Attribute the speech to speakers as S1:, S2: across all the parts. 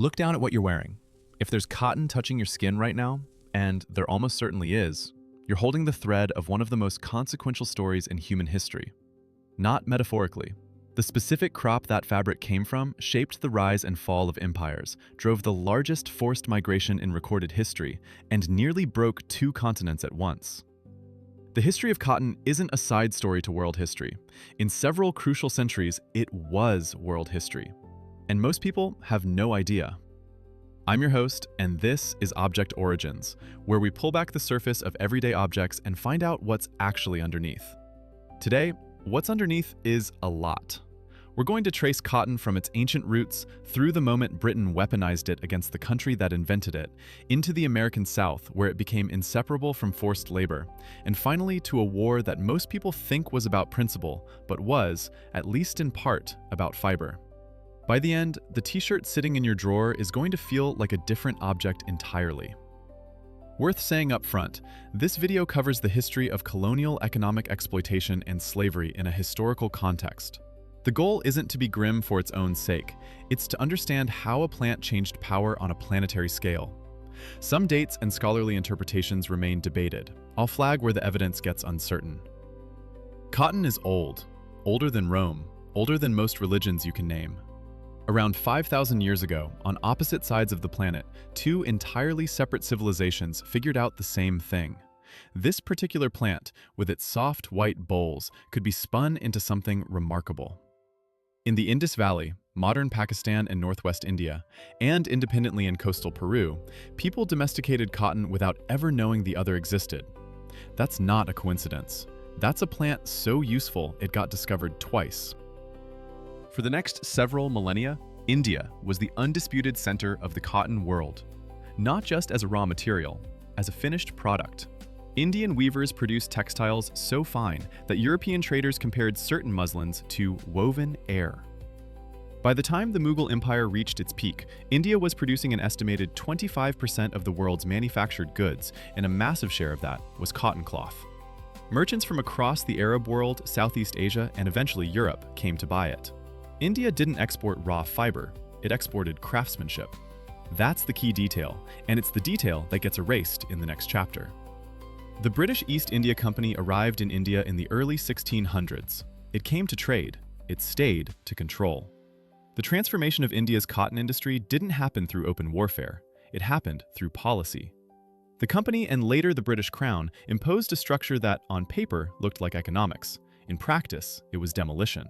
S1: Look down at what you're wearing. If there's cotton touching your skin right now, and there almost certainly is, you're holding the thread of one of the most consequential stories in human history. Not metaphorically. The specific crop that fabric came from shaped the rise and fall of empires, drove the largest forced migration in recorded history, and nearly broke two continents at once. The history of cotton isn't a side story to world history. In several crucial centuries, it was world history. And most people have no idea. I'm your host, and this is Object Origins, where we pull back the surface of everyday objects and find out what's actually underneath. Today, what's underneath is a lot. We're going to trace cotton from its ancient roots through the moment Britain weaponized it against the country that invented it, into the American South, where it became inseparable from forced labor, and finally to a war that most people think was about principle, but was, at least in part, about fiber. By the end, the t-shirt sitting in your drawer is going to feel like a different object entirely. Worth saying up front, this video covers the history of colonial economic exploitation and slavery in a historical context. The goal isn't to be grim for its own sake, it's to understand how a plant changed power on a planetary scale. Some dates and scholarly interpretations remain debated. I'll flag where the evidence gets uncertain. Cotton is old, older than Rome, older than most religions you can name. Around 5,000 years ago, on opposite sides of the planet, two entirely separate civilizations figured out the same thing. This particular plant, with its soft white bolls, could be spun into something remarkable. In the Indus Valley, modern Pakistan and northwest India, and independently in coastal Peru, people domesticated cotton without ever knowing the other existed. That's not a coincidence. That's a plant so useful it got discovered twice. For the next several millennia, India was the undisputed center of the cotton world, not just as a raw material, as a finished product. Indian weavers produced textiles so fine that European traders compared certain muslins to woven air. By the time the Mughal Empire reached its peak, India was producing an estimated 25% of the world's manufactured goods, and a massive share of that was cotton cloth. Merchants from across the Arab world, Southeast Asia, and eventually Europe came to buy it. India didn't export raw fiber, it exported craftsmanship. That's the key detail, and it's the detail that gets erased in the next chapter. The British East India Company arrived in India in the early 1600s. It came to trade, it stayed to control. The transformation of India's cotton industry didn't happen through open warfare, it happened through policy. The company and later the British Crown imposed a structure that, on paper, looked like economics. In practice, it was demolition.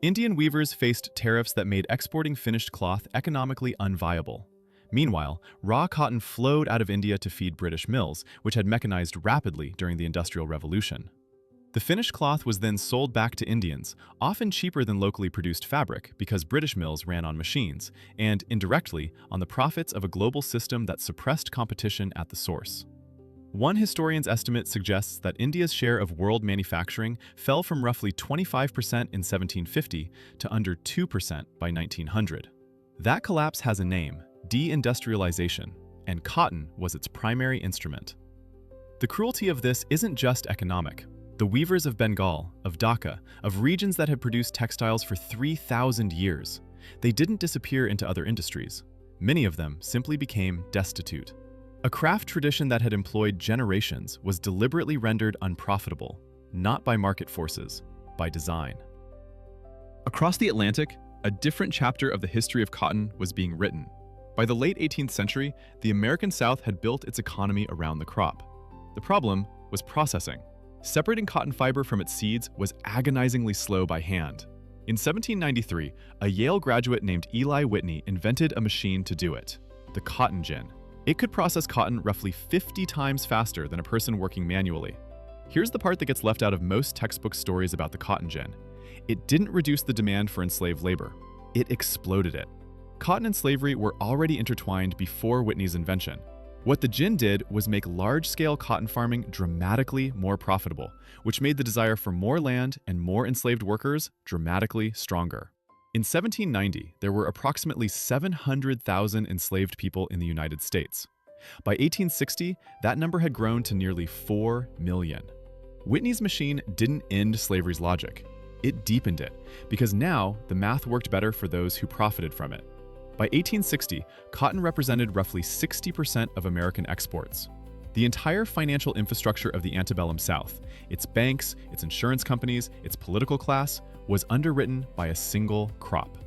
S1: Indian weavers faced tariffs that made exporting finished cloth economically unviable. Meanwhile, raw cotton flowed out of India to feed British mills, which had mechanized rapidly during the Industrial Revolution. The finished cloth was then sold back to Indians, often cheaper than locally produced fabric because British mills ran on machines, and indirectly on the profits of a global system that suppressed competition at the source. One historian's estimate suggests that India's share of world manufacturing fell from roughly 25% in 1750 to under 2% by 1900. That collapse has a name: deindustrialization, and cotton was its primary instrument. The cruelty of this isn't just economic. The weavers of Bengal, of Dhaka, of regions that had produced textiles for 3,000 years, they didn't disappear into other industries. Many of them simply became destitute. A craft tradition that had employed generations was deliberately rendered unprofitable, not by market forces, by design. Across the Atlantic, a different chapter of the history of cotton was being written. By the late 18th century, the American South had built its economy around the crop. The problem was processing. Separating cotton fiber from its seeds was agonizingly slow by hand. In 1793, a Yale graduate named Eli Whitney invented a machine to do it: the cotton gin. It could process cotton roughly 50 times faster than a person working manually. Here's the part that gets left out of most textbook stories about the cotton gin. It didn't reduce the demand for enslaved labor. It exploded it. Cotton and slavery were already intertwined before Whitney's invention. What the gin did was make large-scale cotton farming dramatically more profitable, which made the desire for more land and more enslaved workers dramatically stronger. In 1790, there were approximately 700,000 enslaved people in the United States. By 1860, that number had grown to nearly 4 million. Whitney's machine didn't end slavery's logic. It deepened it, because now the math worked better for those who profited from it. By 1860, cotton represented roughly 60% of American exports. The entire financial infrastructure of the antebellum South, its banks, its insurance companies, its political class, was underwritten by a single crop.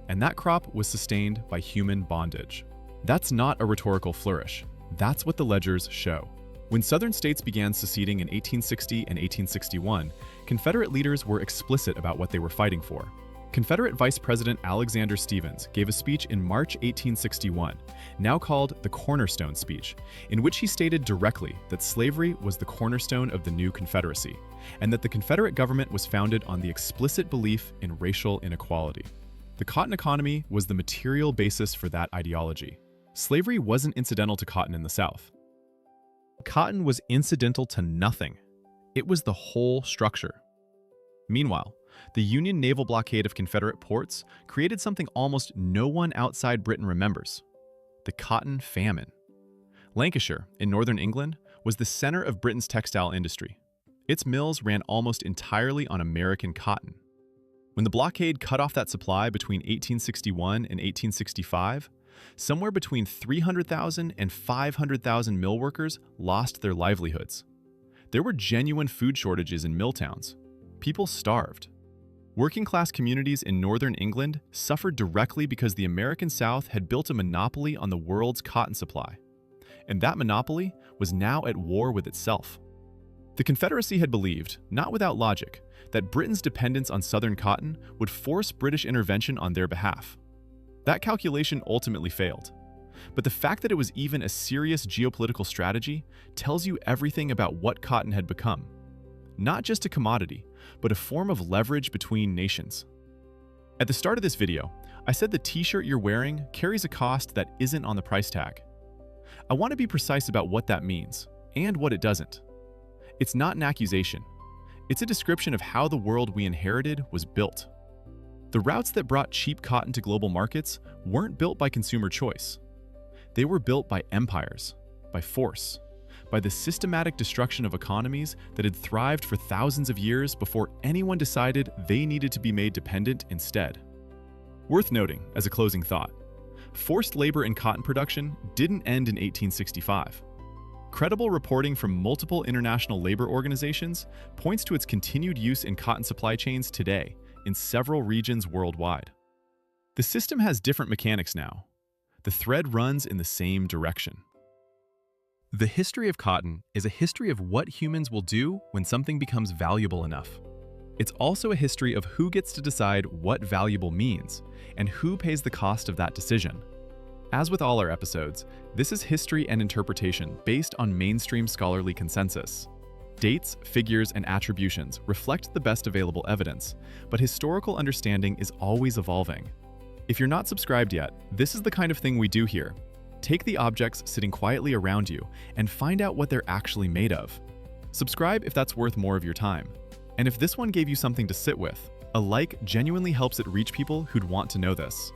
S1: And that crop was sustained by human bondage. That's not a rhetorical flourish. That's what the ledgers show. When Southern states began seceding in 1860 and 1861, Confederate leaders were explicit about what they were fighting for. Confederate Vice President Alexander Stephens gave a speech in March 1861, now called the Cornerstone Speech, in which he stated directly that slavery was the cornerstone of the new Confederacy, and that the Confederate government was founded on the explicit belief in racial inequality. The cotton economy was the material basis for that ideology. Slavery wasn't incidental to cotton in the South. Cotton was incidental to nothing. It was the whole structure. Meanwhile, the Union naval blockade of Confederate ports created something almost no one outside Britain remembers: the cotton famine. Lancashire, in northern England, was the center of Britain's textile industry. Its mills ran almost entirely on American cotton. When the blockade cut off that supply between 1861 and 1865, somewhere between 300,000 and 500,000 mill workers lost their livelihoods. There were genuine food shortages in mill towns. People starved. Working-class communities in northern England suffered directly because the American South had built a monopoly on the world's cotton supply. And that monopoly was now at war with itself. The Confederacy had believed, not without logic, that Britain's dependence on southern cotton would force British intervention on their behalf. That calculation ultimately failed. But the fact that it was even a serious geopolitical strategy tells you everything about what cotton had become. Not just a commodity, but a form of leverage between nations. At the start of this video, I said the t-shirt you're wearing carries a cost that isn't on the price tag. I want to be precise about what that means, and what it doesn't. It's not an accusation. It's a description of how the world we inherited was built. The routes that brought cheap cotton to global markets weren't built by consumer choice. They were built by empires, by force, by the systematic destruction of economies that had thrived for thousands of years before anyone decided they needed to be made dependent instead. Worth noting, as a closing thought, forced labor in cotton production didn't end in 1865. Credible reporting from multiple international labor organizations points to its continued use in cotton supply chains today in several regions worldwide. The system has different mechanics now. The thread runs in the same direction. The history of cotton is a history of what humans will do when something becomes valuable enough. It's also a history of who gets to decide what valuable means and who pays the cost of that decision. As with all our episodes, this is history and interpretation based on mainstream scholarly consensus. Dates, figures, and attributions reflect the best available evidence, but historical understanding is always evolving. If you're not subscribed yet, this is the kind of thing we do here. Take the objects sitting quietly around you and find out what they're actually made of. Subscribe if that's worth more of your time. And if this one gave you something to sit with, a like genuinely helps it reach people who'd want to know this.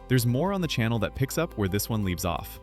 S1: There's more on the channel that picks up where this one leaves off.